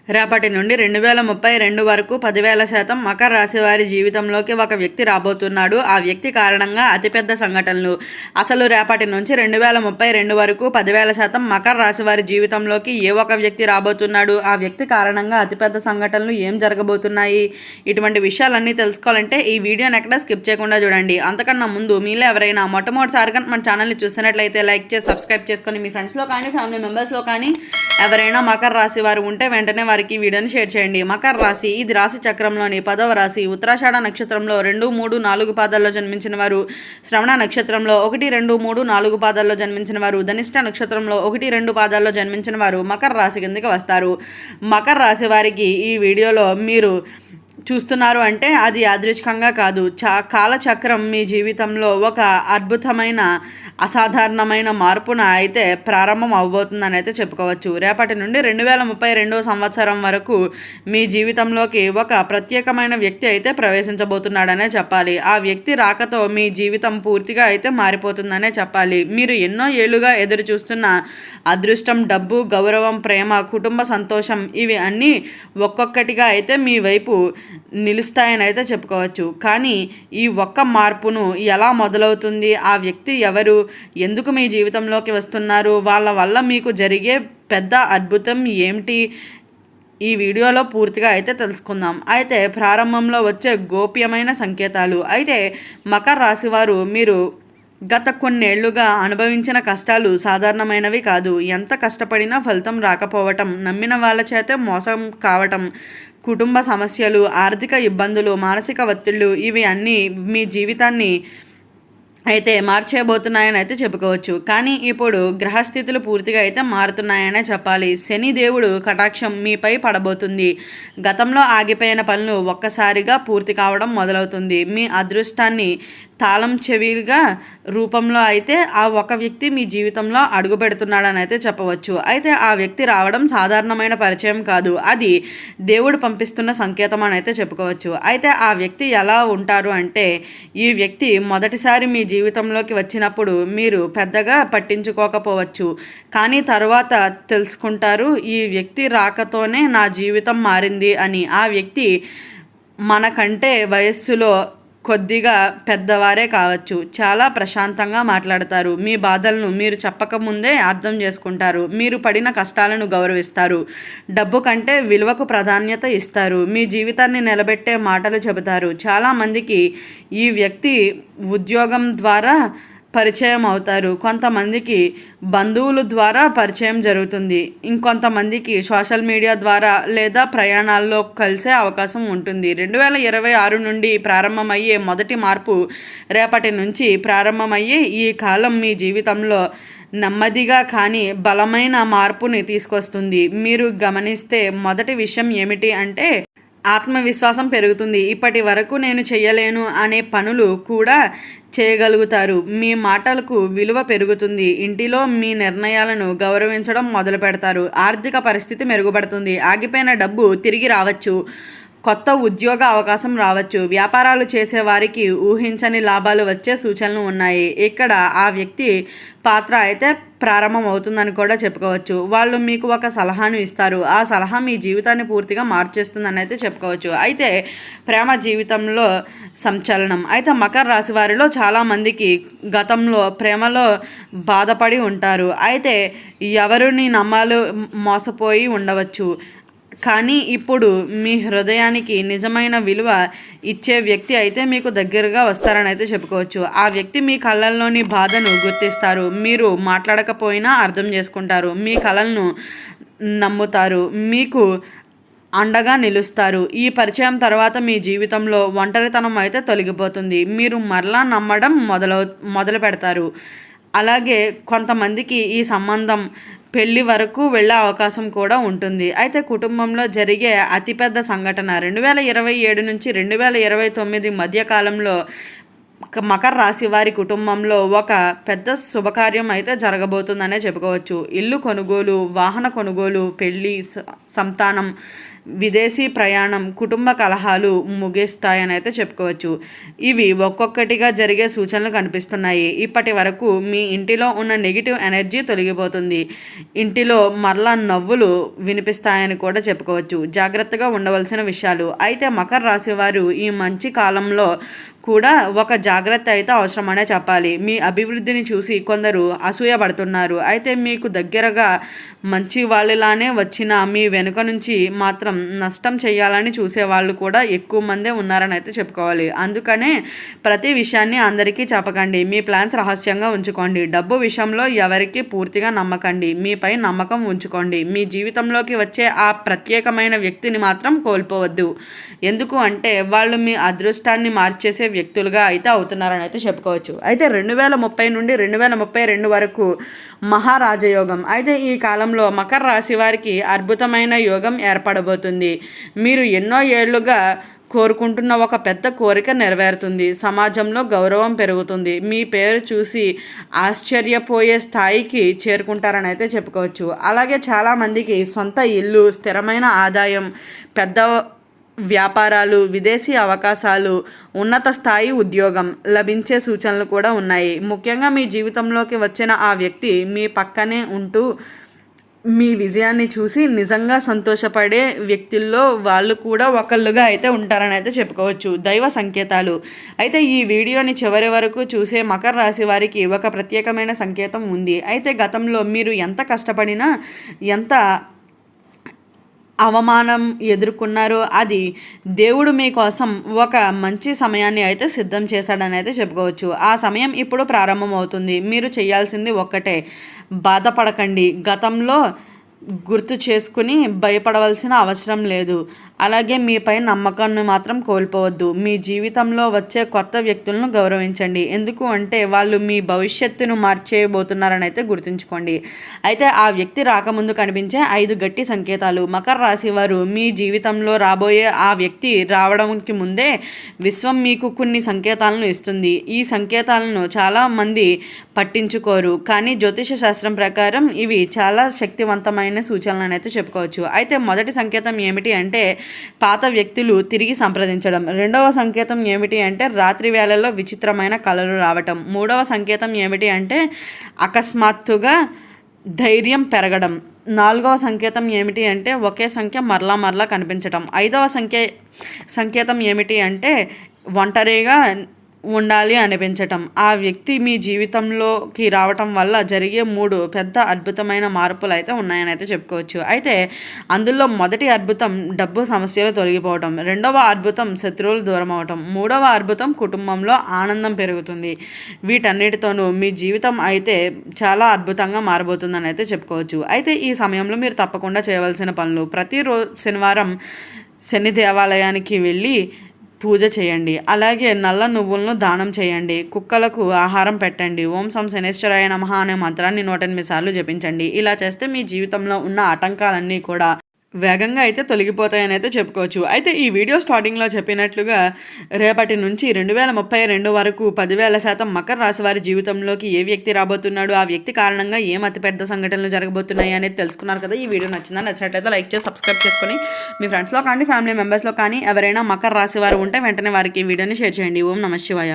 రేపటి నుండి 2032 వరకు 10,000% మకర రాశి వారి జీవితంలోకి ఒక వ్యక్తి రాబోతున్నాడు. ఆ వ్యక్తి కారణంగా అతిపెద్ద సంఘటనలు. అసలు రేపటి నుంచి 2032 వరకు 10,000% మకర రాశి వారి జీవితంలోకి ఏ ఒక వ్యక్తి రాబోతున్నాడు, ఆ వ్యక్తి కారణంగా అతిపెద్ద సంఘటనలు ఏం జరగబోతున్నాయి, ఇటువంటి విషయాలన్నీ తెలుసుకోవాలంటే ఈ వీడియోని ఎక్కడ స్కిప్ చేయకుండా చూడండి. అంతకన్నా ముందు మీలో ఎవరైనా మొట్టమొదటిసారిగా మన ఛానల్ని చూస్తున్నట్లయితే లైక్ చేసి సబ్స్క్రైబ్ చేసుకొని మీ ఫ్రెండ్స్లో కానీ ఫ్యామిలీ మెంబర్స్లో కానీ ఎవరైనా మకర రాశి వారు ఉంటే వెంటనే వారికి వీడియోని షేర్ చేయండి. మకర రాశి ఇది రాశి చక్రంలోని 10వ రాశి. ఉత్తరాషాఢ నక్షత్రంలో 2, 3, 4 పాదాల్లో జన్మించిన వారు, శ్రవణ నక్షత్రంలో 1, 2, 3, 4 పాదాల్లో జన్మించిన వారు, ధనిష్ట నక్షత్రంలో 1, 2 పాదాల్లో జన్మించిన వారు మకర రాశి కిందకి వస్తారు. మకర రాశి వారికి ఈ వీడియోలో మీరు చూస్తున్నారు అంటే అది యాదృచ్ఛికంగా కాదు. కాలచక్రం మీ జీవితంలో ఒక అద్భుతమైన అసాధారణమైన మార్పున అయితే ప్రారంభం అవబోతుందని అయితే చెప్పుకోవచ్చు. రేపటి నుండి 2032 సంవత్సరం వరకు మీ జీవితంలోకి ఒక ప్రత్యేకమైన వ్యక్తి అయితే ప్రవేశించబోతున్నాడనే చెప్పాలి. ఆ వ్యక్తి రాకతో మీ జీవితం పూర్తిగా అయితే మారిపోతుందనే చెప్పాలి. మీరు ఎన్నో ఏళ్లుగా ఎదురు చూస్తున్న అదృష్టం, డబ్బు, గౌరవం, ప్రేమ, కుటుంబ సంతోషం ఇవి అన్నీ ఒక్కొక్కటిగా అయితే మీ వైపు నిలుస్తాయని అయితే చెప్పుకోవచ్చు. కానీ ఈ ఒక్క మార్పును ఎలా మొదలవుతుంది, ఆ వ్యక్తి ఎవరు, ఎందుకు మీ జీవితంలోకి వస్తున్నారు, వాళ్ళ వల్ల మీకు జరిగే పెద్ద అద్భుతం ఏమిటి, ఈ వీడియోలో పూర్తిగా అయితే తెలుసుకుందాం. అయితే ప్రారంభంలో వచ్చే గోప్యమైన సంకేతాలు. అయితే మకర రాశి వారు మీరు గత కొన్నేళ్లుగా అనుభవించిన కష్టాలు సాధారణమైనవి కాదు. ఎంత కష్టపడినా ఫలితం రాకపోవటం, నమ్మిన వాళ్ళ చేతే మోసం కావటం, కుటుంబ సమస్యలు, ఆర్థిక ఇబ్బందులు, మానసిక ఒత్తిళ్లు ఇవి అన్నీ మీ జీవితాన్ని అయితే మార్చేయబోతున్నాయని అయితే చెప్పుకోవచ్చు. కానీ ఇప్పుడు గ్రహస్థితులు పూర్తిగా అయితే మారుతున్నాయనే చెప్పాలి. శని దేవుడు కటాక్షం మీపై పడబోతుంది. గతంలో ఆగిపోయిన పనులు ఒక్కసారిగా పూర్తి కావడం మొదలవుతుంది. మీ అదృష్టాన్ని తాళం చెవిగా రూపంలో అయితే ఆ ఒక వ్యక్తి మీ జీవితంలో అడుగు పెడుతున్నాడని అయితే చెప్పవచ్చు. అయితే ఆ వ్యక్తి రావడం సాధారణమైన పరిచయం కాదు, అది దేవుడు పంపిస్తున్న సంకేతం అని అయితే చెప్పుకోవచ్చు. అయితే ఆ వ్యక్తి ఎలా ఉంటారు అంటే, ఈ వ్యక్తి మొదటిసారి మీ జీవితంలోకి వచ్చినప్పుడు మీరు పెద్దగా పట్టించుకోకపోవచ్చు, కానీ తర్వాత తెలుసుకుంటారు ఈ వ్యక్తి రాకతోనే నా జీవితం మారింది అని. ఆ వ్యక్తి మనకంటే వయస్సులో కొద్దిగా పెద్దవారే కావచ్చు. చాలా ప్రశాంతంగా మాట్లాడతారు. మీ బాధలను మీరు చెప్పకముందే అర్థం చేసుకుంటారు. మీరు పడిన కష్టాలను గౌరవిస్తారు. డబ్బు కంటే విలువకు ప్రాధాన్యత ఇస్తారు. మీ జీవితాన్ని నిలబెట్టే మాటలు చెబుతారు. చాలామందికి ఈ వ్యక్తి ఉద్యోగం ద్వారా పరిచయం అవుతారు. కొంతమందికి బంధువుల ద్వారా పరిచయం జరుగుతుంది. ఇంకొంతమందికి సోషల్ మీడియా ద్వారా లేదా ప్రయాణాల్లో కలిసే అవకాశం ఉంటుంది. 2026 నుండి ప్రారంభమయ్యే మొదటి మార్పు రేపటి నుంచి ప్రారంభమయ్యే ఈ కాలం మీ జీవితంలో నెమ్మదిగా కానీ బలమైన మార్పుని తీసుకొస్తుంది. మీరు గమనిస్తే మొదటి విషయం ఏమిటి అంటే, ఆత్మవిశ్వాసం పెరుగుతుంది. ఇప్పటి వరకు నేను చేయలేను అనే పనులు కూడా చేయగలుగుతారు. మీ మాటలకు విలువ పెరుగుతుంది. ఇంటిలో మీ నిర్ణయాలను గౌరవించడం మొదలు పెడతారు. ఆర్థిక పరిస్థితి మెరుగుపడుతుంది. ఆగిపోయిన డబ్బు తిరిగి రావచ్చు. కొత్త ఉద్యోగ అవకాశం రావచ్చు. వ్యాపారాలు చేసేవారికి ఊహించని లాభాలు వచ్చే సూచనలు ఉన్నాయి. ఇక్కడ ఆ వ్యక్తి పాత్ర అయితే ప్రారంభం అవుతుందని కూడా చెప్పుకోవచ్చు. వాళ్ళు మీకు ఒక సలహాను ఇస్తారు. ఆ సలహా మీ జీవితాన్ని పూర్తిగా మార్చేస్తుందని అయితే చెప్పుకోవచ్చు. అయితే ప్రేమ జీవితంలో సంచలనం. అయితే మకర రాశి వారిలో చాలామందికి గతంలో ప్రేమలో బాధపడి ఉంటారు. అయితే ఎవరిని నమ్మాలో మోసపోయి ఉండవచ్చు. కానీ ఇప్పుడు మీ హృదయానికి నిజమైన విలువ ఇచ్చే వ్యక్తి అయితే మీకు దగ్గరగా వస్తారని అయితే చెప్పుకోవచ్చు. ఆ వ్యక్తి మీ కళ్ళల్లోని బాధను గుర్తిస్తారు. మీరు మాట్లాడకపోయినా అర్థం చేసుకుంటారు. మీ కళలను నమ్ముతారు. మీకు అండగా నిలుస్తారు. ఈ పరిచయం తర్వాత మీ జీవితంలో ఒంటరితనం అయితే తొలగిపోతుంది. మీరు మరలా నమ్మడం మొదలు పెడతారు. అలాగే కొంతమందికి ఈ సంబంధం పెళ్లి వరకు వెళ్ళే అవకాశం కూడా ఉంటుంది. అయితే కుటుంబంలో జరిగే అతిపెద్ద సంఘటన 2027 నుంచి 2029 మధ్యకాలంలో మకర రాశి వారి కుటుంబంలో ఒక పెద్ద శుభకార్యం అయితే జరగబోతుందనే చెప్పుకోవచ్చు. ఇల్లు కొనుగోలు, వాహన కొనుగోలు, పెళ్ళి, సంతానం విదేశీ ప్రయాణం, కుటుంబ కలహాలు ముగిస్తాయని అయితే చెప్పుకోవచ్చు. ఇవి ఒక్కొక్కటిగా జరిగే సూచనలు కనిపిస్తున్నాయి. ఇప్పటి వరకు మీ ఇంటిలో ఉన్న నెగిటివ్ ఎనర్జీ తొలగిపోతుంది. ఇంటిలో మరలా నవ్వులు వినిపిస్తాయని కూడా చెప్పుకోవచ్చు. జాగ్రత్తగా ఉండవలసిన విషయాలు అయితే మకర రాశి వారు ఈ మంచి కాలంలో కూడా ఒక జాగ్రత్త అయితే అవసరమనే చెప్పాలి. మీ అభివృద్ధిని చూసి కొందరు అసూయపడుతున్నారు. అయితే మీకు దగ్గరగా మంచి వాళ్ళలానే వచ్చిన మీ వెనుక నుంచి మాత్రం నష్టం చేయాలని చూసేవాళ్ళు కూడా ఎక్కువ మందే ఉన్నారని అయితే చెప్పుకోవాలి. అందుకనే ప్రతి విషయాన్ని అందరికీ చెప్పకండి. మీ ప్లాన్స్ రహస్యంగా ఉంచుకోండి. డబ్బు విషయంలో ఎవరికి పూర్తిగా నమ్మకండి. మీపై నమ్మకం ఉంచుకోండి. మీ జీవితంలోకి వచ్చే ఆ ప్రత్యేకమైన వ్యక్తిని మాత్రం కోల్పోవద్దు. ఎందుకు అంటే వాళ్ళు మీ అదృష్టాన్ని మార్చేసే వ్యక్తులుగా అయితే అవుతున్నారని అయితే చెప్పుకోవచ్చు. అయితే 2030 నుండి 2032 వరకు మహారాజయోగం. అయితే ఈ కాలంలో మకర రాశి వారికి అద్భుతమైన యోగం ఏర్పడబోతుంది. మీరు ఎన్నో ఏళ్లుగా కోరుకుంటున్న ఒక పెద్ద కోరిక నెరవేరుతుంది. సమాజంలో గౌరవం పెరుగుతుంది. మీ పేరు చూసి ఆశ్చర్యపోయే స్థాయికి చేరుకుంటారని అయితే చెప్పుకోవచ్చు. అలాగే చాలామందికి సొంత ఇల్లు, స్థిరమైన ఆదాయం, పెద్ద వ్యాపారాలు, విదేశీ అవకాశాలు, ఉన్నత స్థాయి ఉద్యోగం లభించే సూచనలు కూడా ఉన్నాయి. ముఖ్యంగా మీ జీవితంలోకి వచ్చిన ఆ వ్యక్తి మీ పక్కనే ఉంటూ మీ విజయాన్ని చూసి నిజంగా సంతోషపడే వ్యక్తుల్లో వాళ్ళు కూడా ఒకళ్ళుగా అయితే ఉంటారని అయితే చెప్పుకోవచ్చు. దైవ సంకేతాలు. అయితే ఈ వీడియోని చివరి వరకు చూసే మకర రాశి వారికి ఒక ప్రత్యేకమైన సంకేతం ఉంది. అయితే గతంలో మీరు ఎంత కష్టపడినా, ఎంత అవమానం ఎదుర్కొన్నారో అది దేవుడు మీకోసం ఒక మంచి సమయాన్ని అయితే సిద్ధం చేశాడని అయితే చెప్పుకోవచ్చు. ఆ సమయం ఇప్పుడు ప్రారంభమవుతుంది. మీరు చేయాల్సింది ఒక్కటే, బాధపడకండి. గతంలో గుర్తు చేసుకుని భయపడవలసిన అవసరం లేదు. అలాగే మీపై నమ్మకాన్ని మాత్రం కోల్పోవద్దు. మీ జీవితంలో వచ్చే కొత్త వ్యక్తులను గౌరవించండి. ఎందుకు అంటే వాళ్ళు మీ భవిష్యత్తును మార్చేయబోతున్నారని అయితే గుర్తుంచుకోండి. అయితే ఆ వ్యక్తి రాకముందు కనిపించే 5 గట్టి సంకేతాలు. మకర రాశి వారు మీ జీవితంలో రాబోయే ఆ వ్యక్తి రావడానికి ముందే విశ్వం మీకు కొన్ని సంకేతాలను ఇస్తుంది. ఈ సంకేతాలను చాలామంది పట్టించుకోరు, కానీ జ్యోతిష శాస్త్రం ప్రకారం ఇవి చాలా శక్తివంతమైన సూచనలను అయితే చెప్పుకోవచ్చు. అయితే మొదటి సంకేతం ఏమిటి అంటే పాత వ్యక్తులు తిరిగి సంప్రదించడం. రెండవ సంకేతం ఏమిటి అంటే రాత్రి వేళల్లో విచిత్రమైన కళలు రావటం. మూడవ సంకేతం ఏమిటి అంటే అకస్మాత్తుగా ధైర్యం పెరగడం. నాలుగవ సంకేతం ఏమిటి అంటే ఒకే సంఖ్య మరలా కనిపించటం. ఐదవ సంకేతం ఏమిటి అంటే ఒంటరిగా ఉండాలి అనిపించటం. ఆ వ్యక్తి మీ జీవితంలోకి రావటం వల్ల జరిగే 3 పెద్ద అద్భుతమైన మార్పులు అయితే ఉన్నాయని అయితే చెప్పుకోవచ్చు. అయితే అందులో మొదటి అద్భుతం డబ్బు సమస్యలు తొలగిపోవటం, రెండవ అద్భుతం శత్రువులు దూరం అవటం, మూడవ అద్భుతం కుటుంబంలో ఆనందం పెరుగుతుంది. వీటన్నిటితోనూ మీ జీవితం అయితే చాలా అద్భుతంగా మారబోతుందని అయితే చెప్పుకోవచ్చు. అయితే ఈ సమయంలో మీరు తప్పకుండా చేయవలసిన పనులు: ప్రతిరోజు శనివారం శని దేవాలయానికి వెళ్ళి పూజ చేయండి. అలాగే నల్ల నువ్వులను దానం చేయండి. కుక్కలకు ఆహారం పెట్టండి. ఓం సం శనేశ్వరాయ నమః అనే మంత్రాన్ని 108 సార్లు జపించండి. ఇలా చేస్తే మీ జీవితంలో ఉన్న ఆటంకాలన్నీ కూడా వేగంగా అయితే తొలగిపోతాయని అయితే చెప్పుకోవచ్చు. అయితే ఈ వీడియో స్టార్టింగ్లో చెప్పినట్లుగా రేపటి నుంచి 2032 వరకు 10,000% మకర రాశి వారి జీవితంలోకి ఏ వ్యక్తి రాబోతున్నాడు, ఆ వ్యక్తి కారణంగా ఏం అతిపెద్ద సంఘటనలు జరగబోతున్నాయి అనేది తెలుసుకున్నారు కదా. ఈ వీడియో నచ్చినట్లయితే లైక్ చేసి సబ్స్క్రైబ్ చేసుకొని మీ ఫ్రెండ్స్లో కానీ ఫ్యామిలీ మెంబర్స్లో కానీ ఎవరైనా మకర రాశి వారు ఉంటే వెంటనే వారికి ఈ వీడియోని షేర్ చేయండి. ఓం నమః శివాయ.